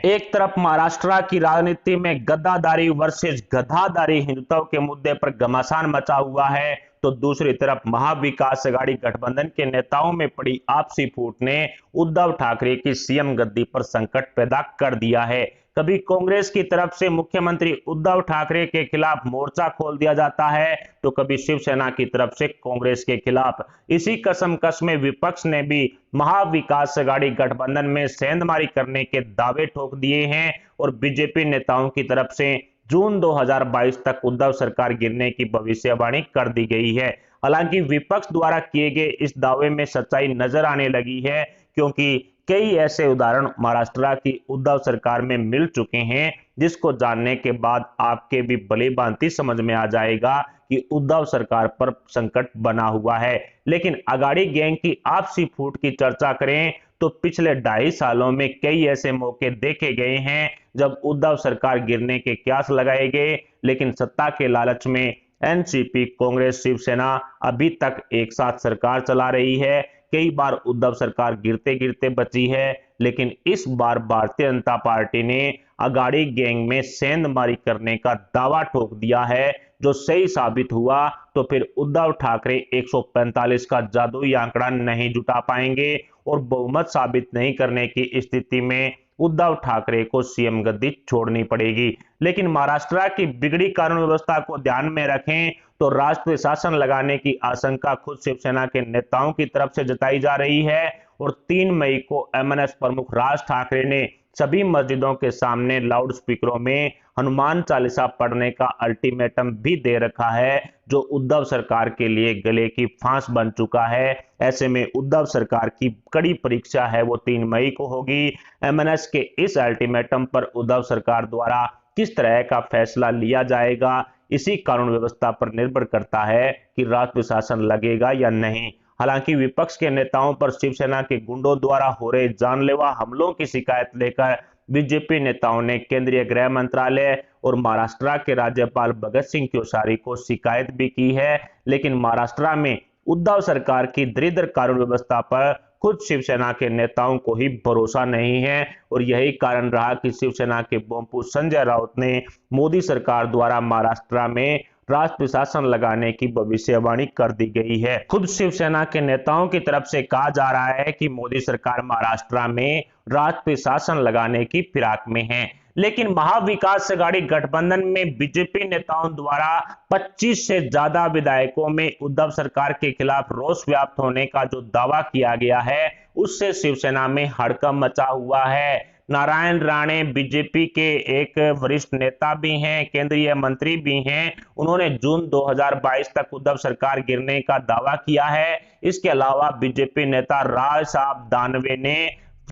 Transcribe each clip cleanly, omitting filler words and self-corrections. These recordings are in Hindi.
एक तरफ महाराष्ट्र की राजनीति में गद्दाधारी वर्सेस गधाधारी हिंदुत्व के मुद्दे पर घमासान मचा हुआ है, तो दूसरी तरफ महाविकास अघाड़ी गठबंधन के नेताओं में पड़ी आपसी फूट ने उद्धव ठाकरे की सीएम गद्दी पर संकट पैदा कर दिया है। कभी कांग्रेस की तरफ से मुख्यमंत्री उद्धव ठाकरे के खिलाफ मोर्चा खोल दिया जाता है, तो कभी शिवसेना की तरफ से कांग्रेस के खिलाफ। इसी कसमकस में विपक्ष ने भी महाविकास अघाड़ी गठबंधन में सेंधमारी करने के दावे ठोक दिए हैं और बीजेपी नेताओं की तरफ से जून 2022 तक उद्धव सरकार गिरने की भविष्यवाणी कर दी गई है। हालांकि विपक्ष द्वारा किए गए इस दावे में सच्चाई नजर आने लगी है, क्योंकि कई ऐसे उदाहरण महाराष्ट्र की उद्धव सरकार में मिल चुके हैं, जिसको जानने के बाद आपके भी भली भांति समझ में आ जाएगा कि उद्धव सरकार पर संकट बना हुआ है। लेकिन अघाड़ी गैंग की आपसी फूट की चर्चा करें तो पिछले 2.5 सालों में कई ऐसे मौके देखे गए हैं जब उद्धव सरकार गिरने के कयास लगाए गए, लेकिन सत्ता के लालच में एनसीपी, कांग्रेस, शिवसेना अभी तक एक साथ सरकार चला रही है। कई बार उद्धव सरकार गिरते गिरते बची है, लेकिन इस बार भारतीय जनता पार्टी ने अघाड़ी गैंग में सेंधमारी करने का दावा ठोक दिया है, जो सही साबित हुआ तो फिर उद्धव ठाकरे 145 का जादुई आंकड़ा नहीं जुटा पाएंगे और बहुमत साबित नहीं करने की स्थिति में उद्धव ठाकरे को सीएम गद्दी छोड़नी पड़ेगी। लेकिन महाराष्ट्र की बिगड़ी कानून व्यवस्था को ध्यान में रखें तो राष्ट्रीय शासन लगाने की आशंका खुद शिवसेना के नेताओं की तरफ से जताई जा रही है और 3 मई को एमएनएस प्रमुख राज ठाकरे ने सभी मस्जिदों के सामने लाउड स्पीकरों में हनुमान चालीसा पढ़ने का अल्टीमेटम भी दे रखा है, जो उद्धव सरकार के लिए गले की फांस बन चुका है। ऐसे में उद्धव सरकार की कड़ी परीक्षा है वो 3 मई को होगी। एमएनएस के इस अल्टीमेटम पर उद्धव सरकार द्वारा किस तरह का फैसला लिया जाएगा, इसी कानून व्यवस्था पर निर्भर करता है कि राष्ट्रीय शासन लगेगा या नहीं। हालांकि विपक्ष के नेताओं पर शिवसेना के गुंडों द्वारा हो रहे जानलेवा हमलों की शिकायत लेकर बीजेपी नेताओं ने केंद्रीय गृह मंत्रालय और महाराष्ट्र के राज्यपाल भगत सिंह कोश्यारी को शिकायत भी की है। लेकिन महाराष्ट्र में उद्धव सरकार की दरिद्र कानून व्यवस्था पर खुद शिवसेना के नेताओं को ही भरोसा नहीं है और यही कारण रहा कि शिवसेना के बॉम्बू संजय राउत ने मोदी सरकार द्वारा महाराष्ट्र में राष्ट्रीय शासन लगाने की भविष्यवाणी कर दी गई है। खुद शिवसेना के नेताओं की तरफ से कहा जा रहा है कि मोदी सरकार महाराष्ट्र में राष्ट्रीय शासन लगाने की फिराक में है, लेकिन महाविकास अघाड़ी गठबंधन में बीजेपी नेताओं द्वारा 25 से ज्यादा विधायकों में उद्धव सरकार के खिलाफ रोष व्याप्त होने का जो दावा किया गया है, उससे शिवसेना में हड़कंप मचा हुआ है। नारायण राणे बीजेपी के एक वरिष्ठ नेता भी हैं, केंद्रीय मंत्री भी हैं। उन्होंने जून 2022 तक उद्धव सरकार गिरने का दावा किया है। इसके अलावा बीजेपी नेता राज साहब दानवे ने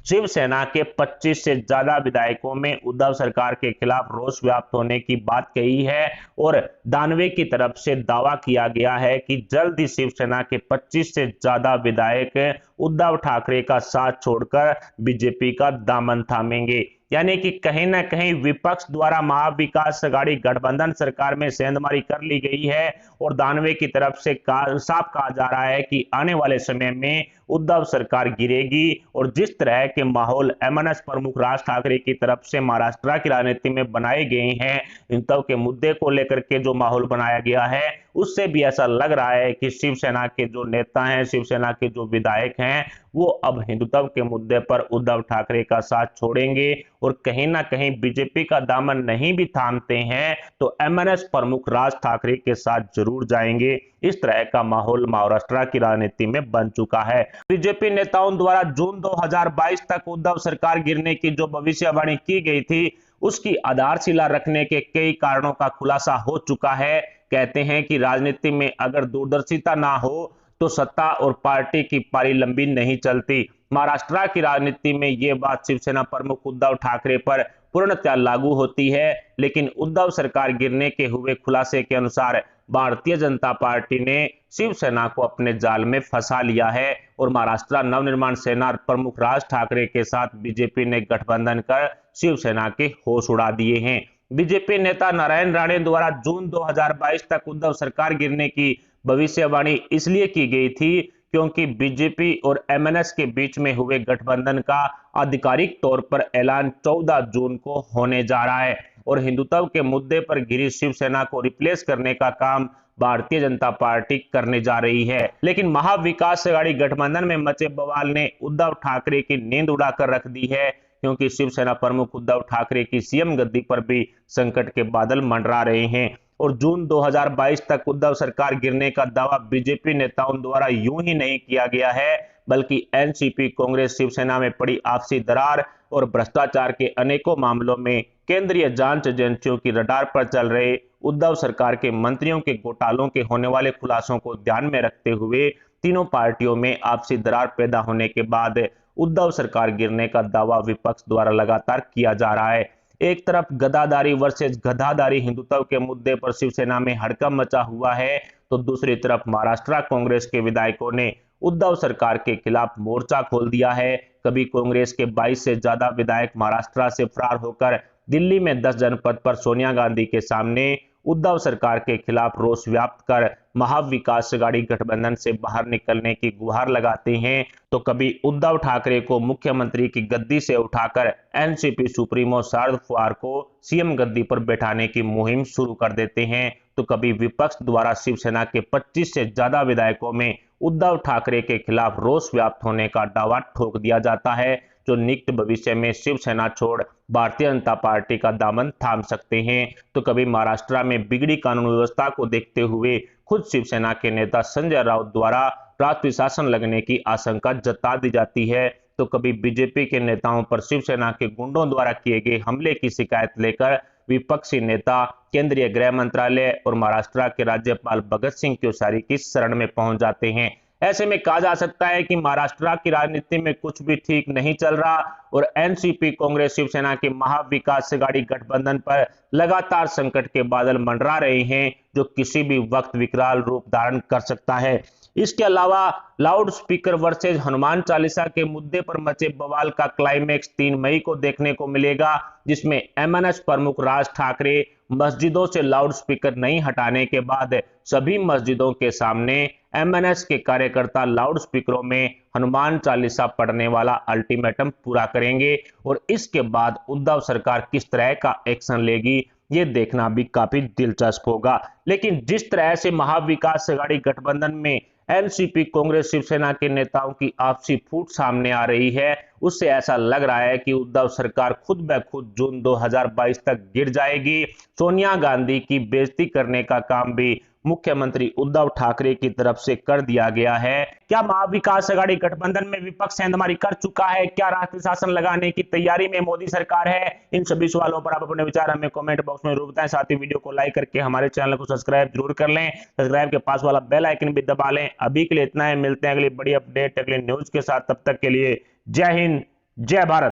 शिवसेना के 25 से ज्यादा विधायकों में उद्धव सरकार के खिलाफ रोष व्याप्त होने की बात कही है और दानवे की तरफ से दावा किया गया है कि जल्द ही शिवसेना के 25 से ज्यादा विधायक उद्धव ठाकरे का साथ छोड़कर बीजेपी का दामन थामेंगे। यानी कि कहीं ना कहीं विपक्ष द्वारा महाविकास अघाड़ी गठबंधन सरकार में सेंधमारी कर ली गई है और दानवे की तरफ से साफ कहा जा रहा है कि आने वाले समय में उद्धव सरकार गिरेगी और जिस तरह के माहौल एमएनएस प्रमुख राज ठाकरे की तरफ से महाराष्ट्र की राजनीति में बनाए गए हैं, हिंदुत्व के मुद्दे को लेकर के जो माहौल बनाया गया है, उससे भी ऐसा लग रहा है कि शिवसेना के जो नेता हैं, शिवसेना के जो विधायक हैं, वो अब हिंदुत्व के मुद्दे पर उद्धव ठाकरे का साथ छोड़ेंगे और कहीं ना कहीं बीजेपी का दामन नहीं भी थामते हैं तो एमएनएस प्रमुख राज ठाकरे के साथ जरूर जाएंगे। इस तरह का माहौल महाराष्ट्र की राजनीति में बन चुका है। बीजेपी नेताओं द्वारा जून 2022 तक उद्धव सरकार गिरने की जो भविष्यवाणी की गई थी, उसकी आधारशिला रखने के कई कारणों का खुलासा हो चुका है। कहते हैं कि राजनीति में अगर दूरदर्शिता ना हो तो सत्ता और पार्टी की पारी लंबी नहीं चलती। महाराष्ट्र की राजनीति में यह बात शिवसेना प्रमुख उद्धव ठाकरे पर पूर्णतः लागू होती है, लेकिन उद्धव सरकार गिरने के हुए खुलासे के अनुसार भारतीय जनता पार्टी ने शिवसेना को अपने जाल में फंसा लिया है और महाराष्ट्र नवनिर्माण सेना प्रमुख राज ठाकरे के साथ बीजेपी ने गठबंधन कर शिवसेना के होश उड़ा दिए हैं। बीजेपी नेता नारायण राणे द्वारा जून 2022 तक उद्धव सरकार गिरने की भविष्यवाणी इसलिए की गई थी क्योंकि बीजेपी और एमएनएस के बीच में हुए गठबंधन का आधिकारिक तौर पर ऐलान 14 जून को होने जा रहा है और हिंदुत्व के मुद्दे पर घिरी शिवसेना को रिप्लेस करने का काम भारतीय जनता पार्टी करने जा रही है। लेकिन महाविकास अघाड़ी गठबंधन में मचे बवाल ने उद्धव ठाकरे की नींद उड़ाकर रख दी है, क्योंकि शिवसेना प्रमुख उद्धव ठाकरे की सीएम गद्दी पर भी संकट के बादल मंडरा रहे हैं और जून 2022 तक उद्धव सरकार गिरने का दावा बीजेपी नेताओं द्वारा यूं ही नहीं किया गया है, बल्कि एनसीपी, कांग्रेस, शिवसेना में पड़ी आपसी दरार और भ्रष्टाचार के अनेकों मामलों में केंद्रीय जांच एजेंसियों की रडार पर चल रहे उद्धव सरकार के मंत्रियों के घोटालों के होने वाले खुलासों को ध्यान में रखते हुए तीनों पार्टियों में आपसी दरार पैदा होने के बाद उद्धव सरकार गिरने का दावा विपक्ष द्वारा लगातार किया जा रहा है। एक तरफ गद्दाधारी वर्सेस गधाधारी हिंदुत्व के मुद्दे पर शिवसेना में हड़कंप मचा हुआ है, तो दूसरी तरफ महाराष्ट्र कांग्रेस के विधायकों ने उद्धव सरकार के खिलाफ मोर्चा खोल दिया है। कभी कांग्रेस के 22 से ज्यादा विधायक महाराष्ट्र से फरार होकर दिल्ली में 10 जनपद पर सोनिया गांधी के सामने उद्धव सरकार के खिलाफ रोष व्याप्त कर महाविकास अघाड़ी गठबंधन से बाहर निकलने की गुहार लगाते हैं, तो कभी उद्धव ठाकरे को मुख्यमंत्री की गद्दी से उठाकर एनसीपी सुप्रीमो शरद पवार को सीएम गद्दी पर बैठाने की मुहिम शुरू कर देते हैं, तो कभी विपक्ष द्वारा शिवसेना के 25 से ज्यादा विधायकों में उद्धव ठाकरे के खिलाफ रोष व्याप्त होने का दावा ठोक दिया जाता है, जो निकट भविष्य में शिवसेना छोड़ भारतीय जनता पार्टी का दामन थाम सकते हैं। तो कभी महाराष्ट्र में बिगड़ी कानून व्यवस्था को देखते हुए खुद शिवसेना के नेता संजय राउत द्वारा राष्ट्रीय शासन लगने की आशंका जता दी जाती है, तो कभी बीजेपी के नेताओं पर शिवसेना के गुंडों द्वारा किए गए हमले की शिकायत लेकर विपक्षी नेता केंद्रीय गृह मंत्रालय और महाराष्ट्र के राज्यपाल भगत सिंह कोश्यारी की शरण में पहुंच जाते हैं। ऐसे में कहा जा सकता है कि महाराष्ट्र की राजनीति में कुछ भी ठीक नहीं चल रहा और एनसीपी, कांग्रेस, शिवसेना के महाविकास अघाड़ी गठबंधन पर लगातार संकट के बादल मंडरा रहे हैं, जो किसी भी वक्त विकराल रूप धारण कर सकता है। इसके अलावा loud speaker versus Hanuman Chalisa के मुद्दे पर मचे बवाल का क्लाइमेक्स 3 मई को देखने को मिलेगा, जिसमें एमएनएस प्रमुख राज ठाकरे मस्जिदों से लाउड स्पीकर नहीं हटाने के बाद सभी मस्जिदों के सामने एमएनएस के कार्यकर्ता लाउड स्पीकरों में हनुमान चालीसा पढ़ने वाला अल्टीमेटम पूरा करेंगे और इसके बाद उद्धव सरकार किस तरह का एक्शन लेगी, ये देखना भी काफी दिलचस्प होगा। लेकिन जिस तरह से महाविकास अघाड़ी गठबंधन में एनसीपी, कांग्रेस, शिवसेना के नेताओं की आपसी फूट सामने आ रही है, उससे ऐसा लग रहा है कि उद्धव सरकार खुद ब खुद जून 2022 तक गिर जाएगी। सोनिया गांधी की बेइज्जती करने का काम भी मुख्यमंत्री उद्धव ठाकरे की तरफ से कर दिया गया है। क्या महाविकास अघाड़ी गठबंधन में विपक्ष सेंधमारी कर चुका है? क्या राष्ट्रीय शासन लगाने की तैयारी में मोदी सरकार है? इन सभी सवालों पर आप अपने विचार हमें कमेंट बॉक्स में जरूर बताएं। साथ ही वीडियो को लाइक करके हमारे चैनल को सब्सक्राइब जरूर कर लें। सब्सक्राइब के पास वाला बेल आइकन भी दबा लें। अभी के लिए इतना है, मिलते हैं अगली बड़ी अपडेट अगली न्यूज के साथ। तब तक के लिए जय हिंद, जय भारत।